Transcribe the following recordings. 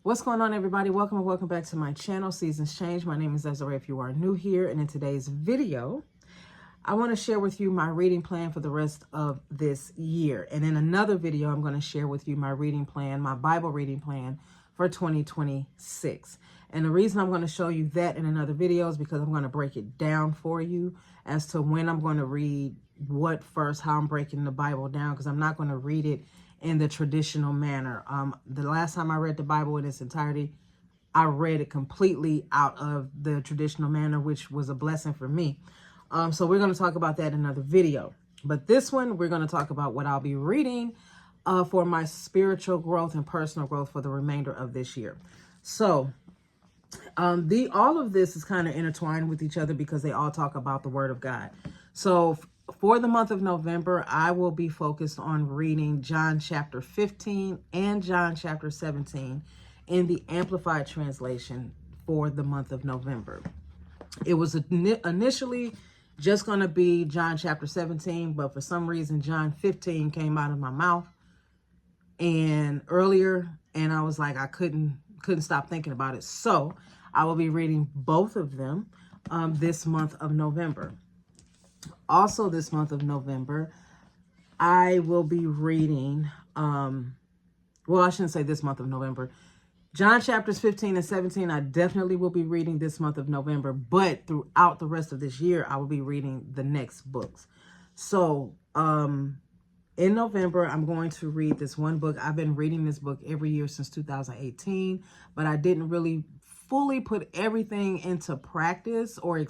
What's going on, everybody? Welcome and welcome back to my channel, Seasons Change. My name is Desiree if you are new here, and in today's video, I want to share with you my reading plan for the rest of this year. And in another video, I'm going to share with you my reading plan, my Bible reading plan for 2026. And the reason I'm going to show you that in another video is because I'm going to break it down for you as to when I'm going to read what first, how I'm breaking the Bible down, because I'm not going to read it in the traditional manner. The last time I read the Bible in its entirety, I read it completely out of the traditional manner, which was a blessing for me. So we're going to talk about that in another video. But this one, we're going to talk about what I'll be reading for my spiritual growth and personal growth for the remainder of this year. So all of this is kind of intertwined with each other because they all talk about the Word of God. So for the month of November, I will be focused on reading John chapter 15 and John chapter 17 in the Amplified Translation for the month of November. It was initially just going to be John chapter 17, but for some reason, John 15 came out of my mouth and earlier, and I was like, I couldn't stop thinking about it. So I will be reading both of them this month of November. Also this month of November, I will be reading, well, I shouldn't say this month of November. John chapters 15 and 17, I definitely will be reading this month of November, but throughout the rest of this year, I will be reading the next books. So in November, I'm going to read this one book. I've been reading this book every year since 2018, but I didn't really fully put everything into practice or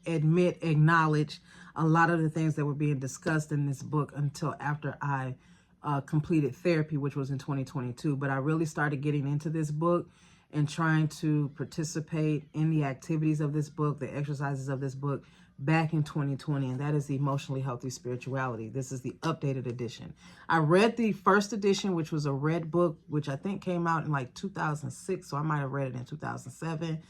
acknowledge a lot of the things that were being discussed in this book until after I completed therapy, which was in 2022. But I really started getting into this book and trying to participate in the activities of this book, the exercises of this book, back in 2020, and that is the Emotionally Healthy Spirituality. This is the updated edition. I read the first edition, which was a red book, which I think came out in like 2006, so I might have read it in 2007.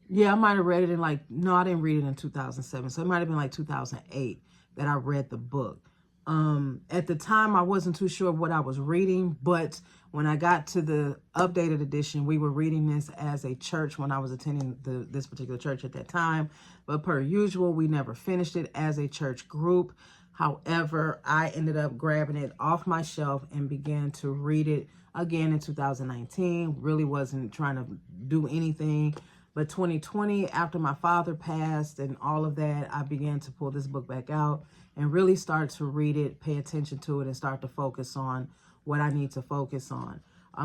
Yeah, I might have read it in no, I didn't read it in 2007. So it might have been like 2008 that I read the book. At the time, I wasn't too sure what I was reading, but when I got to the updated edition, we were reading this as a church when I was attending this particular church at that time. But per usual, we never finished it as a church group. However, I ended up grabbing it off my shelf and began to read it again in 2019. Really wasn't trying to do anything. But 2020, after my father passed and all of that, I began to pull this book back out and really start to read it, pay attention to it, and start to focus on what I need to focus on.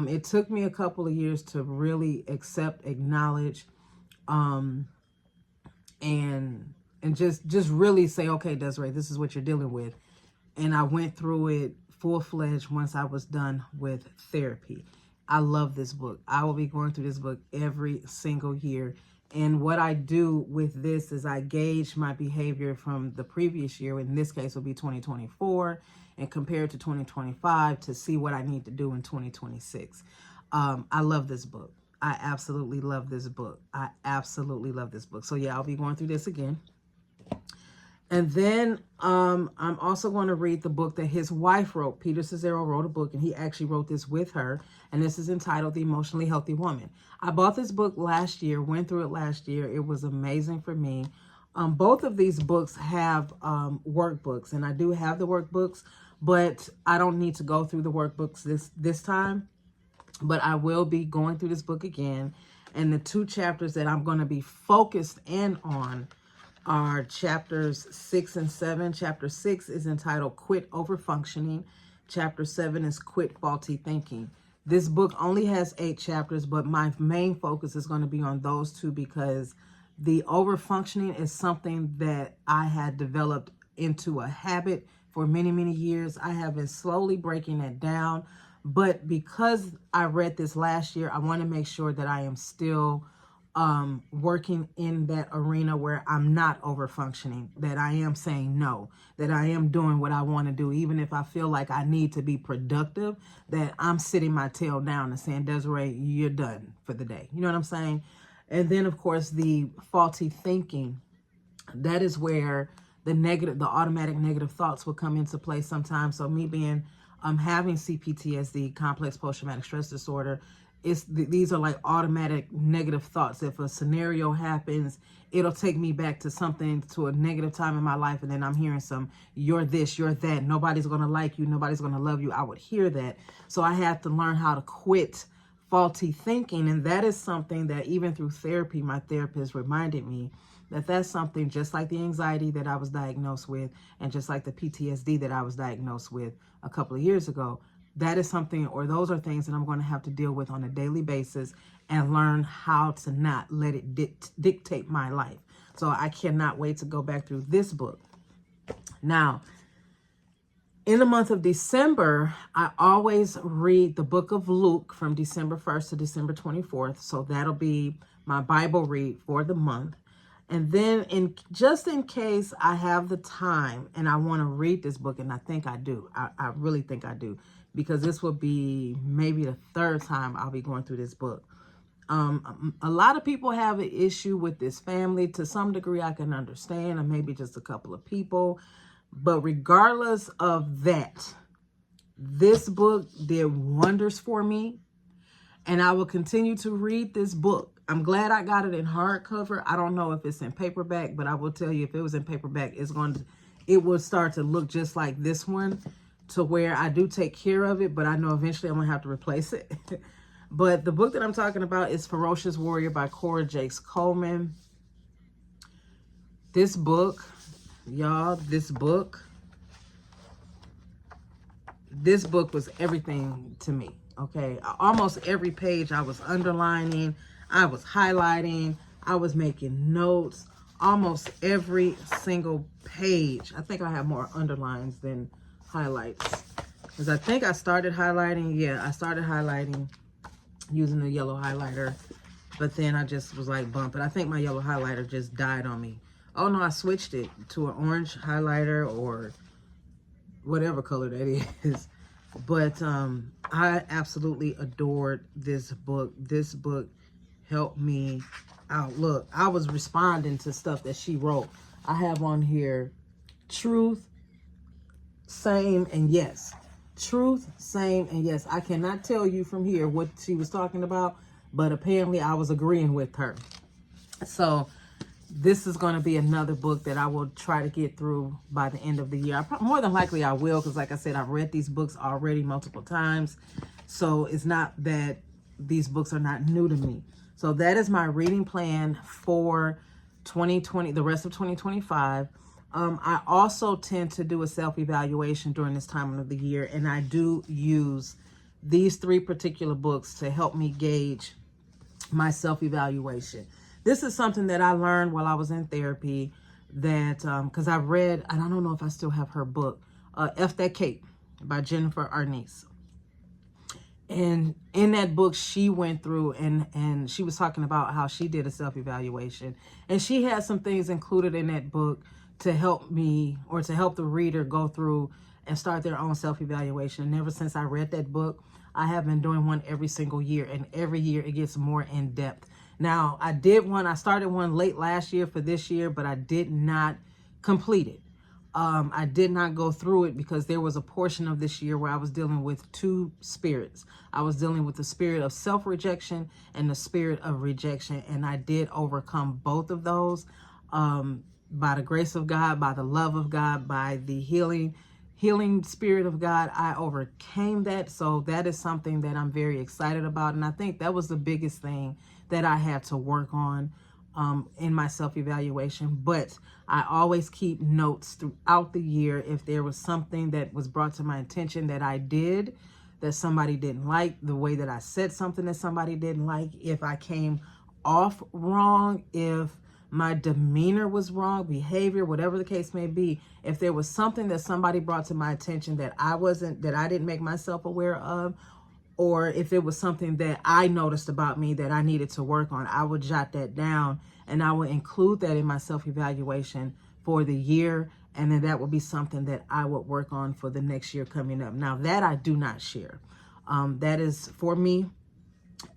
It took me a couple of years to really accept, acknowledge, and just really say, okay, Desiree, this is what you're dealing with. And I went through it full-fledged once I was done with therapy. I love this book. I will be going through this book every single year. And what I do with this is I gauge my behavior from the previous year. In this case, will be 2024, and compare it to 2025 to see what I need to do in 2026. I love this book. I absolutely love this book. I absolutely love this book. So yeah, I'll be going through this again. And then I'm also going to read the book that his wife wrote. Peter Scazzero wrote a book, and he actually wrote this with her. And this is entitled The Emotionally Healthy Woman. I bought this book last year, went through it last year. It was amazing for me. Both of these books have workbooks, and I do have the workbooks, but I don't need to go through the workbooks this time. But I will be going through this book again. And the two chapters that I'm going to be focused in on are chapters 6 and 7. Chapter 6 is entitled Quit Overfunctioning. Chapter 7 is Quit Faulty Thinking. This book only has 8 chapters, but my main focus is going to be on those two because the overfunctioning is something that I had developed into a habit for many, many years. I have been slowly breaking that down, but because I read this last year, I want to make sure that I am still working in that arena where I'm not over functioning, that I am saying no, that I am doing what I want to do, even if I feel like I need to be productive, that I'm sitting my tail down and saying, Desiree, you're done for the day. You know what I'm saying? And then, of course, the faulty thinking, that is where the automatic negative thoughts will come into play sometimes. So me being having CPTSD, complex post-traumatic stress disorder. These are like automatic negative thoughts. If a scenario happens, it'll take me back to something, to a negative time in my life, and then I'm hearing some, you're this, you're that, nobody's going to like you, nobody's going to love you. I would hear that. So I had to learn how to quit faulty thinking, and that is something that even through therapy, my therapist reminded me that that's something just like the anxiety that I was diagnosed with, and just like the PTSD that I was diagnosed with a couple of years ago. That is something, or those are things that I'm going to have to deal with on a daily basis and learn how to not let it dictate my life. So I cannot wait to go back through this book. Now, in the month of December, I always read the book of Luke from December 1st to December 24th. So that'll be my Bible read for the month. And then just in case I have the time and I want to read this book, and I think I do, I really think I do, because this will be maybe the third time I'll be going through this book. A lot of people have an issue with this family. To some degree, I can understand, and maybe just a couple of people. But regardless of that, this book did wonders for me, and I will continue to read this book. I'm glad I got it in hardcover. I don't know if it's in paperback, but I will tell you, if it was in paperback, it will start to look just like this one, to where I do take care of it, but I know eventually I'm going to have to replace it. But the book that I'm talking about is Ferocious Warrior by Cora Jakes Coleman. This book, y'all, this book was everything to me, okay? Almost every page I was underlining, I was highlighting, I was making notes. Almost every single page. I think I have more underlines than highlights, because I think I started highlighting. Yeah, I started highlighting using the yellow highlighter, but then I just was like, bump it. I think my yellow highlighter just died on me. Oh no, I switched it to an orange highlighter or whatever color that is. But I absolutely adored this book. This book helped me out. Look, I was responding to stuff that she wrote. I have on here truth, same, and yes. Truth, same, and yes. I cannot tell you from here what she was talking about, but apparently I was agreeing with her. So this is going to be another book that I will try to get through by the end of the year. More than likely I will, because like I said, I've read these books already multiple times. So it's not that these books are not new to me. So that is my reading plan for 2020, the rest of 2025. I also tend to do a self-evaluation during this time of the year, and I do use these 3 particular books to help me gauge my self-evaluation. This is something that I learned while I was in therapy, that because I read, and I don't know if I still have her book, F That Cape by Jennifer Arnese. And in that book, she went through and she was talking about how she did a self-evaluation. And she had some things included in that book to help me, or to help the reader go through and start their own self-evaluation. And ever since I read that book, I have been doing one every single year. And every year it gets more in depth. Now, I started one late last year for this year, but I did not complete it. I did not go through it because there was a portion of this year where I was dealing with 2 spirits. I was dealing with the spirit of self-rejection and the spirit of rejection. And I did overcome both of those by the grace of God, by the love of God, by the healing spirit of God. I overcame that. So that is something that I'm very excited about. And I think that was the biggest thing that I had to work on in my self-evaluation. But I always keep notes throughout the year if there was something that was brought to my attention that I did that somebody didn't like, the way that I said something that somebody didn't like, if I came off wrong, if my demeanor was wrong, behavior, whatever the case may be. If there was something that somebody brought to my attention that I didn't make myself aware of, or if it was something that I noticed about me that I needed to work on, I would jot that down and I would include that in my self-evaluation for the year. And then that would be something that I would work on for the next year coming up. Now that I do not share. That is for me,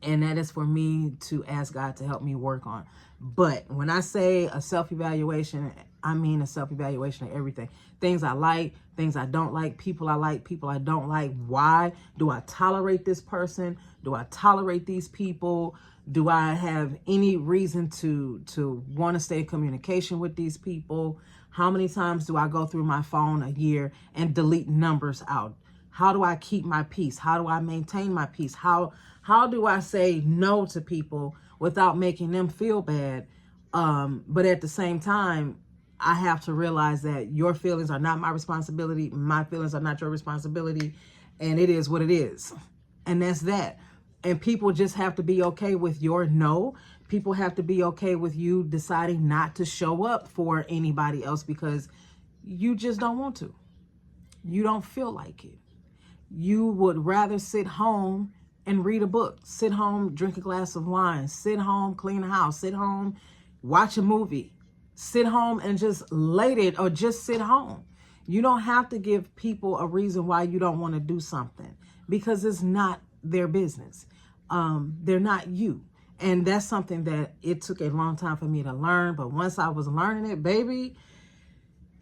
and that is for me to ask God to help me work on. But when I say a self-evaluation, I mean a self-evaluation of everything. things I like, things I don't like, people I like, people I don't like. Why do I tolerate this person? Do I tolerate these people? Do I have any reason to want to stay in communication with these people? How many times do I go through my phone a year and delete numbers out? How do I keep my peace? How do I maintain my peace? How do I say no to people without making them feel bad? But at the same time, I have to realize that your feelings are not my responsibility. My feelings are not your responsibility. And it is what it is. And that's that. And people just have to be okay with your no. People have to be okay with you deciding not to show up for anybody else because you just don't want to. You don't feel like it. You would rather sit home and read a book, sit home, drink a glass of wine, sit home, clean the house, sit home, watch a movie, sit home and just lay it or just sit home. You don't have to give people a reason why you don't want to do something because it's not their business. They're not you. And that's something that it took a long time for me to learn. But once I was learning it, baby,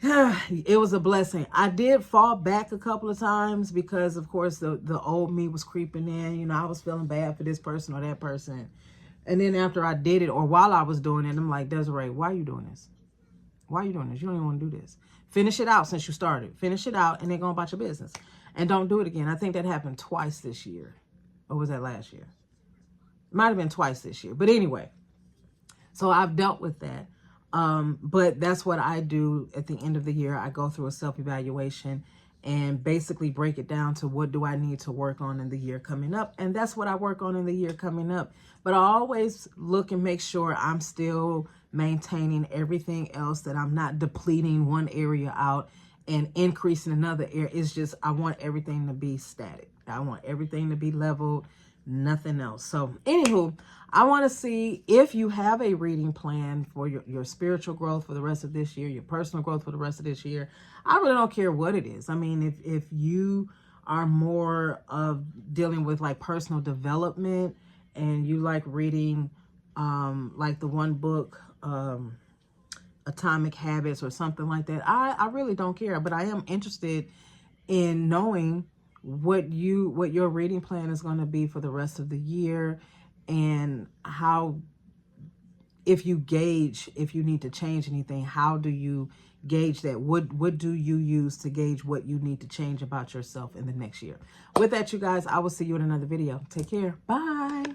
it was a blessing. I did fall back a couple of times because, of course, the old me was creeping in. You know, I was feeling bad for this person or that person. And then after I did it or while I was doing it, I'm like, Desiree, why are you doing this? Why are you doing this? You don't even want to do this. Finish it out since you started. Finish it out and then go about your business. And don't do it again. I think that happened twice this year. Or was that last year? Might have been twice this year. But anyway, so I've dealt with that. But that's what I do at the end of the year. I go through a self-evaluation and basically break it down to what do I need to work on in the year coming up. And that's what I work on in the year coming up. But I always look and make sure I'm still maintaining everything else, that I'm not depleting one area out and increasing another area. It's just, I want everything to be static. I want everything to be leveled, nothing else. So anywho, I want to see if you have a reading plan for your spiritual growth for the rest of this year, your personal growth for the rest of this year. I really don't care what it is. I mean, if you are more of dealing with like personal development and you like reading like the one book, Atomic Habits or something like that, I really don't care. But I am interested in knowing what your reading plan is going to be for the rest of the year, and how, if you gauge, if you need to change anything, how do you gauge that? What do you use to gauge what you need to change about yourself in the next year? With that, you guys, I will see you in another video. Take care. Bye.